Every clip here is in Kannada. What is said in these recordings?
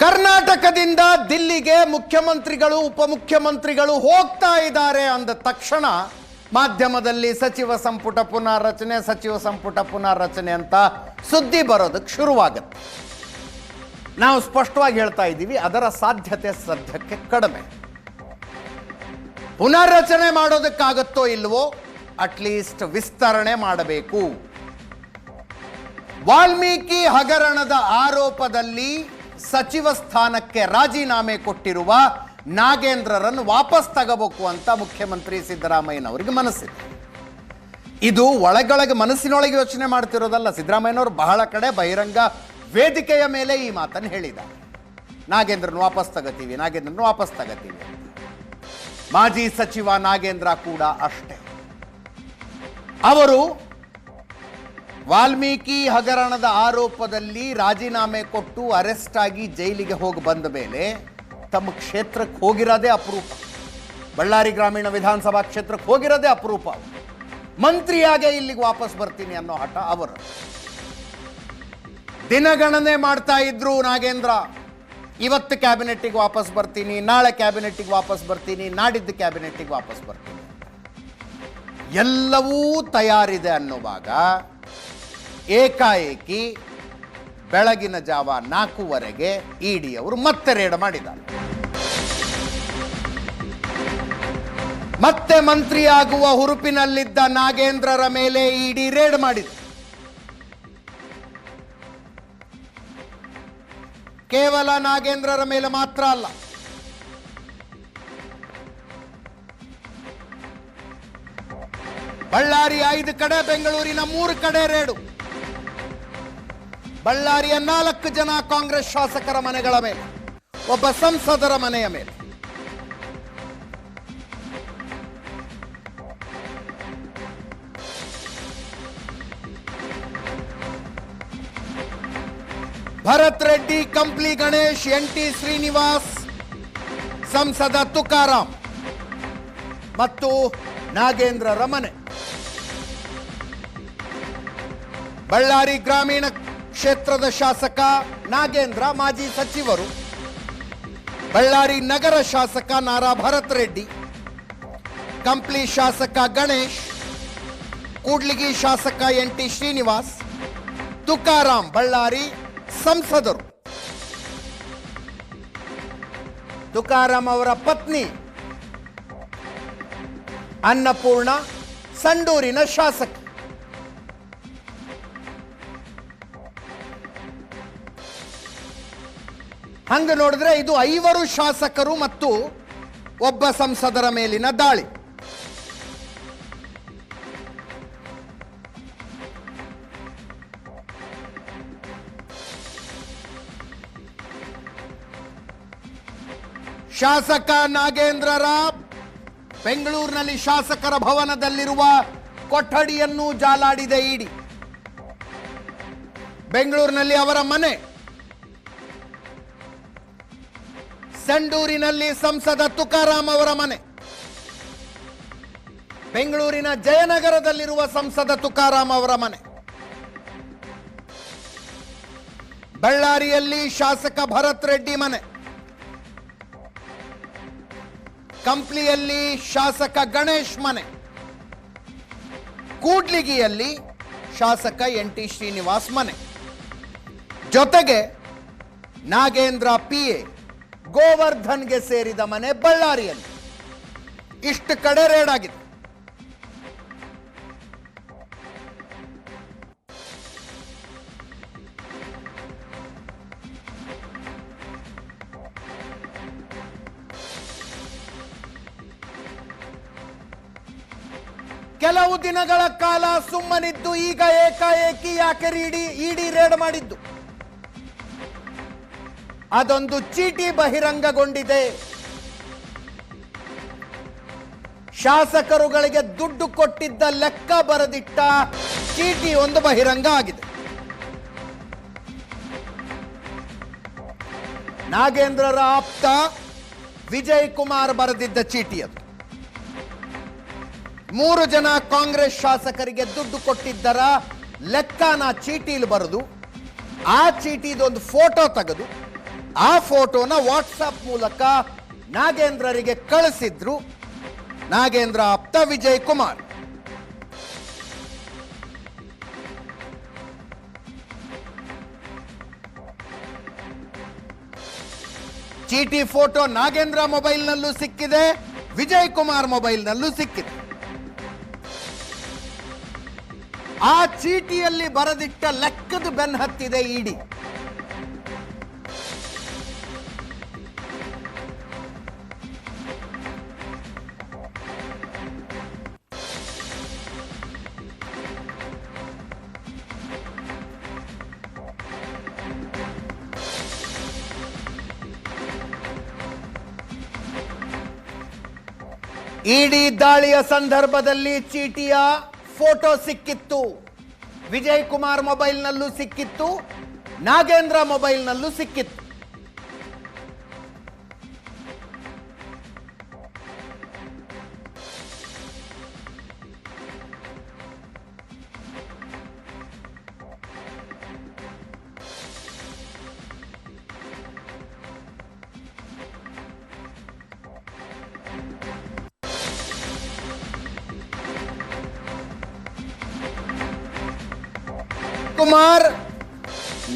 ಕರ್ನಾಟಕದಿಂದ ದಿಲ್ಲಿಗೆ ಮುಖ್ಯಮಂತ್ರಿಗಳು ಉಪಮುಖ್ಯಮಂತ್ರಿಗಳು ಹೋಗ್ತಾ ಇದ್ದಾರೆ ಅಂದ ತಕ್ಷಣ ಮಾಧ್ಯಮದಲ್ಲಿ ಸಚಿವ ಸಂಪುಟ ಪುನಾರಚನೆ ಅಂತ ಸುದ್ದಿ ಬರೋದಕ್ಕೆ ಶುರುವಾಗುತ್ತೆ. ನಾವು ಸ್ಪಷ್ಟವಾಗಿ ಹೇಳ್ತಾ ಇದ್ದೀವಿ, ಅದರ ಸಾಧ್ಯತೆ ಸದ್ಯಕ್ಕೆ ಕಡಿಮೆ. ಪುನರ್ರಚನೆ ಮಾಡೋದಕ್ಕಾಗತ್ತೋ ಇಲ್ವೋ, ಅಟ್ಲೀಸ್ಟ್ ವಿಸ್ತರಣೆ ಮಾಡಬೇಕು. ವಾಲ್ಮೀಕಿ ಹಗರಣದ ಆರೋಪದಲ್ಲಿ ಸಚಿವ ಸ್ಥಾನಕ್ಕೆ ರಾಜೀನಾಮೆ ಕೊಟ್ಟಿರುವ ನಾಗೇಂದ್ರರನ್ನು ವಾಪಸ್ ತಗೋಬೇಕು ಅಂತ ಮುಖ್ಯಮಂತ್ರಿ ಸಿದ್ದರಾಮಯ್ಯನವರಿಗೆ ಮನಸ್ಸಿದೆ. ಇದು ಒಳಗೊಳಗೆ ಮನಸ್ಸಿನೊಳಗೆ ಯೋಚನೆ ಮಾಡ್ತಿರೋದಲ್ಲ. ಸಿದ್ದರಾಮಯ್ಯನವರು ಬಹಳ ಕಡೆ ಬಹಿರಂಗ ವೇದಿಕೆಯ ಮೇಲೆ ಈ ಮಾತನ್ನು ಹೇಳಿದ್ದಾರೆ. ನಾಗೇಂದ್ರನ ವಾಪಸ್ ತಗೋತೀವಿ. ಮಾಜಿ ಸಚಿವ ನಾಗೇಂದ್ರ ಕೂಡ ಅಷ್ಟೇ. ಅವರು ವಾಲ್ಮೀಕಿ ಹಗರಣದ ಆರೋಪದಲ್ಲಿ ರಾಜೀನಾಮೆ ಕೊಟ್ಟು ಅರೆಸ್ಟ್ ಆಗಿ ಜೈಲಿಗೆ ಹೋಗಿ ಬಂದ ಮೇಲೆ ತಮ್ಮ ಕ್ಷೇತ್ರಕ್ಕೆ ಹೋಗಿರೋದೇ ಅಪರೂಪ. ಬಳ್ಳಾರಿ ಗ್ರಾಮೀಣ ವಿಧಾನಸಭಾ ಕ್ಷೇತ್ರಕ್ಕೆ ಹೋಗಿರೋದೇ ಅಪರೂಪ. ಮಂತ್ರಿಯಾಗೆ ಇಲ್ಲಿಗೆ ವಾಪಸ್ ಬರ್ತೀನಿ ಅನ್ನೋ ಹಠ ಅವರು. ದಿನಗಣನೆ ಮಾಡ್ತಾ ಇದ್ರು ನಾಗೇಂದ್ರ. ಇವತ್ತು ಕ್ಯಾಬಿನೆಟ್ಟಿಗೆ ವಾಪಸ್ ಬರ್ತೀನಿ, ನಾಳೆ ಕ್ಯಾಬಿನೆಟ್ಟಿಗೆ ವಾಪಸ್ ಬರ್ತೀನಿ, ನಾಡಿದ್ದು ಕ್ಯಾಬಿನೆಟ್ಟಿಗೆ ವಾಪಸ್ ಬರ್ತೀನಿ. ಎಲ್ಲವೂ ತಯಾರಿದೆ ಅನ್ನುವಾಗ ಏಕಾಏಕಿ ಬೆಳಗಿನ ಜಾವ 4:15 ಇಡಿ ಅವರು ಮತ್ತೆ ರೇಡ್ ಮಾಡಿದ್ದಾರೆ. ಮತ್ತೆ ಮಂತ್ರಿಯಾಗುವ ಹುರುಪಿನಲ್ಲಿದ್ದ ನಾಗೇಂದ್ರರ ಮೇಲೆ ಇಡಿ ರೇಡ್ ಮಾಡಿದೆ. ಕೇವಲ ನಾಗೇಂದ್ರರ ಮೇಲೆ ಮಾತ್ರ ಅಲ್ಲ, ಬಳ್ಳಾರಿ 5 ಕಡೆ, ಬೆಂಗಳೂರಿನ 3 ಕಡೆ ರೇಡು. ಬಳ್ಳಾರಿಯ 4 ಜನ ಕಾಂಗ್ರೆಸ್ ಶಾಸಕರ ಮನೆಗಳ ಮೇಲೆ, ಒಬ್ಬ ಸಂಸದರ ಮನೆಯ ಮೇಲೆ. ಭರತ್ ರೆಡ್ಡಿ, ಕಂಪ್ಲಿ ಗಣೇಶ್, NT ಶ್ರೀನಿವಾಸ್, ಸಂಸದ ತುಕಾರಾಂ ಮತ್ತು ನಾಗೇಂದ್ರರ ಮನೆ. ಬಳ್ಳಾರಿ ಗ್ರಾಮೀಣ ಕ್ಷೇತ್ರದ ಶಾಸಕ ನಾಗೇಂದ್ರ, ಮಾಜಿ ಸಚಿವರು. ಬಳ್ಳಾರಿ ನಗರ ಶಾಸಕ ನಾರಾ ಭರತ್ ರೆಡ್ಡಿ, ಕಂಪ್ಲಿ ಶಾಸಕ ಗಣೇಶ್, ಕೂಡ್ಲಿಗಿ ಶಾಸಕ NT ಶ್ರೀನಿವಾಸ್, ತುಕಾರಾಂ ಬಳ್ಳಾರಿ ಸಂಸದರು. ತುಕಾರಾಂ ಅವರ ಪತ್ನಿ ಅನ್ನಪೂರ್ಣ ಸಂಡೂರಿನ ಶಾಸಕ. ಹಂಗ ನೋಡಿದ್ರೆ ಇದು 5 ಶಾಸಕರು ಮತ್ತು ಒಬ್ಬ ಸಂಸದರ ಮೇಲಿನ ದಾಳಿ. ಶಾಸಕ ನಾಗೇಂದ್ರರ ಬೆಂಗಳೂರಿನಲ್ಲಿ ಶಾಸಕರ ಭವನದಲ್ಲಿರುವ ಕೊಠಡಿಯನ್ನು ಜಾಲಾಡಿದೆ ಇಡಿ. ಬೆಂಗಳೂರಿನಲ್ಲಿ ಅವರ ಮನೆ, ಸಂಡೂರಿನಲ್ಲಿ ಸಂಸದ ತುಕಾರಾಂ ಅವರ ಮನೆ, ಬೆಂಗಳೂರಿನ ಜಯನಗರದಲ್ಲಿರುವ ಸಂಸದ ತುಕಾರಾಂ ಅವರ ಮನೆ, ಬಳ್ಳಾರಿಯಲ್ಲಿ ಶಾಸಕ ಭರತ್ ರೆಡ್ಡಿ ಮನೆ, ಕಂಪ್ಲಿಯಲ್ಲಿ ಶಾಸಕ ಗಣೇಶ್ ಮನೆ, ಕೂಡ್ಲಿಗಿಯಲ್ಲಿ ಶಾಸಕ NT ಶ್ರೀನಿವಾಸ್ ಮನೆ, ಜೊತೆಗೆ ನಾಗೇಂದ್ರ PA ಗೋವರ್ಧನ್ಗೆ ಸೇರಿದ ಮನೆ ಬಳ್ಳಾರಿಯಲ್ಲಿ. ಇಷ್ಟು ಕಡೆ ರೇಡ್ ಆಗಿದೆ. ಕೆಲವು ದಿನಗಳ ಕಾಲ ಸುಮ್ಮನಿದ್ದು ಈಗ ಏಕಾಏಕಿ ಯಾಕೆ ಇಡಿ ರೇಡ್ ಮಾಡಿದ್ದು? ಅದೊಂದು ಚೀಟಿ ಬಹಿರಂಗಗೊಂಡಿದೆ. ಶಾಸಕರುಗಳಿಗೆ ದುಡ್ಡು ಕೊಟ್ಟಿದ್ದ ಲೆಕ್ಕ ಬರೆದಿಟ್ಟ ಚೀಟಿ ಒಂದು ಬಹಿರಂಗ ಆಗಿದೆ. ನಾಗೇಂದ್ರರ ಆಪ್ತ ವಿಜಯ್ ಕುಮಾರ್ ಬರೆದಿದ್ದ ಚೀಟಿ ಅದು. 3 ಜನ ಕಾಂಗ್ರೆಸ್ ಶಾಸಕರಿಗೆ ದುಡ್ಡು ಕೊಟ್ಟಿದ್ದರ ಲೆಕ್ಕನ ಚೀಟಿಲಿ ಬರೆದು, ಆ ಚೀಟಿದೊಂದು ಫೋಟೋ ತೆಗೆದು ಆ ಫೋಟೋನ ವಾಟ್ಸಪ್ ಮೂಲಕ ನಾಗೇಂದ್ರರಿಗೆ ಕಳಿಸಿದ್ರು ನಾಗೇಂದ್ರ ಆಪ್ತ ವಿಜಯ್ ಕುಮಾರ್. ಚೀಟಿ ಫೋಟೋ ನಾಗೇಂದ್ರ ಮೊಬೈಲ್ನಲ್ಲೂ ಸಿಕ್ಕಿದೆ, ವಿಜಯ್ ಕುಮಾರ್ ಮೊಬೈಲ್ನಲ್ಲೂ ಸಿಕ್ಕಿದೆ. ಆ ಚೀಟಿಯಲ್ಲಿ ಬರೆದಿಟ್ಟ ಲೆಕ್ಕದ ಬೆನ್ ಹತ್ತಿದೆ ಇಡಿ. ಇಡಿ ದಾಳಿಯ ಸಂದರ್ಭದಲ್ಲಿ ಚೀಟಿಯ ಫೋಟೋ ಸಿಕ್ಕಿತ್ತು, ವಿಜಯ್ ಕುಮಾರ್ ಮೊಬೈಲ್ನಲ್ಲೂ ಸಿಕ್ಕಿತ್ತು, ನಾಗೇಂದ್ರ ಮೊಬೈಲ್ನಲ್ಲೂ ಸಿಕ್ಕಿತ್ತು. ಕುಮಾರ್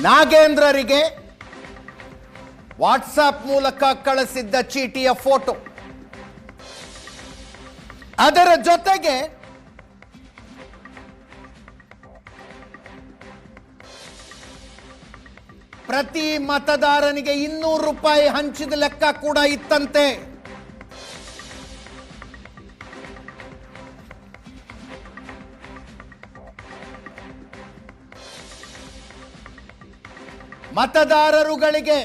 ನಾಗೇಂದ್ರರಿಗೆ ವಾಟ್ಸಾಪ್ ಮೂಲಕ ಕಳಿಸಿದ್ದ ಚೀಟಿಯ ಫೋಟೋ, ಅದರ ಜೊತೆಗೆ ಪ್ರತಿ ಮತದಾರನಿಗೆ 200 ರೂಪಾಯಿ ಹಂಚಿದ ಲೆಕ್ಕ ಕೂಡ ಇತ್ತಂತೆ. ಮತದಾರರುಗಳಿಗೆ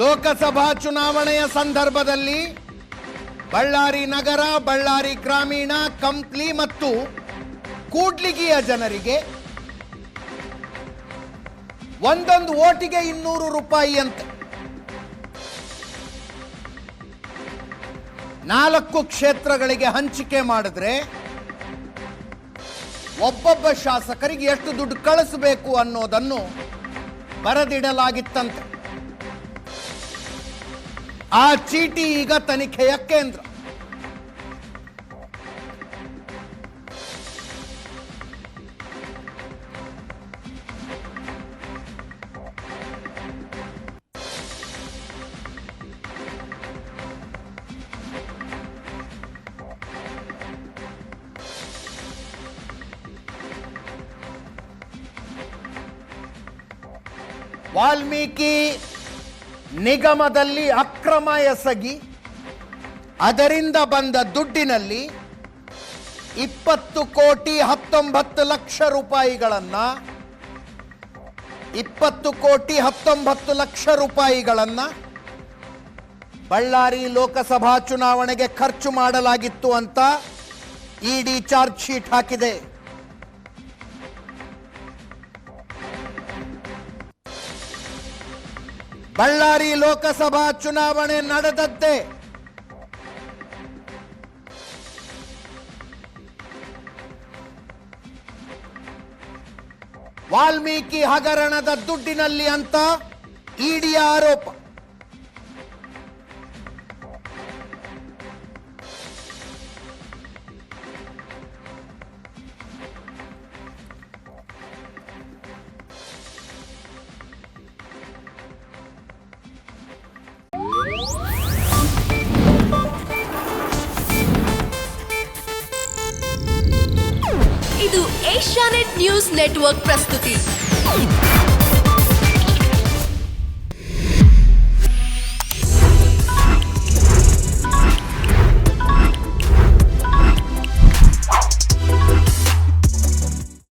ಲೋಕಸಭಾ ಚುನಾವಣೆಯ ಸಂದರ್ಭದಲ್ಲಿ ಬಳ್ಳಾರಿ ನಗರ, ಬಳ್ಳಾರಿ ಗ್ರಾಮೀಣ, ಕಂಪ್ಲಿ ಮತ್ತು ಕೂಡ್ಲಿಗಿಯ ಜನರಿಗೆ ಒಂದೊಂದು ಓಟಿಗೆ 200 ರೂಪಾಯಿ ಅಂತ 4 ಕ್ಷೇತ್ರಗಳಿಗೆ ಹಂಚಿಕೆ ಮಾಡಿದ್ರೆ ಒಬ್ಬೊಬ್ಬ ಶಾಸಕರಿಗೆ ಎಷ್ಟು ದುಡ್ಡು ಕಳಿಸಬೇಕು ಅನ್ನೋದನ್ನು ಬರೆದಿಡಲಾಗಿತ್ತಂತೆ. ಆ ಚೀಟಿ ಈಗ ತನಿಖೆಯ ಕೇಂದ್ರ. ವಾಲ್ಮೀಕಿ ನಿಗಮದಲ್ಲಿ ಅಕ್ರಮ ಎಸಗಿ ಅದರಿಂದ ಬಂದ ದುಡ್ಡಿನಲ್ಲಿ 20 ಕೋಟಿ 19 ಲಕ್ಷ ರೂಪಾಯಿಗಳನ್ನು 20 ಕೋಟಿ 19 ಲಕ್ಷ ರೂಪಾಯಿಗಳನ್ನು ಬಳ್ಳಾರಿ ಲೋಕಸಭಾ ಚುನಾವಣೆಗೆ ಖರ್ಚು ಮಾಡಲಾಗಿತ್ತು ಅಂತ ಇಡಿ ಚಾರ್ಜ್ ಶೀಟ್ ಹಾಕಿದೆ. ಬಳ್ಳಾರಿ ಲೋಕಸಭಾ ಚುನಾವಣೆ ನಡೆದದ್ದೇ ವಾಲ್ಮೀಕಿ ಹಗರಣದ ದುಡ್ಡಿನಲ್ಲಿ ಅಂತ ಇಡಿಯ ಆರೋಪ. ಇದು ಏಷ್ಯಾನೆಟ್ ನ್ಯೂಸ್ ನೆಟ್ವರ್ಕ್ ಪ್ರಸ್ತುತಿ.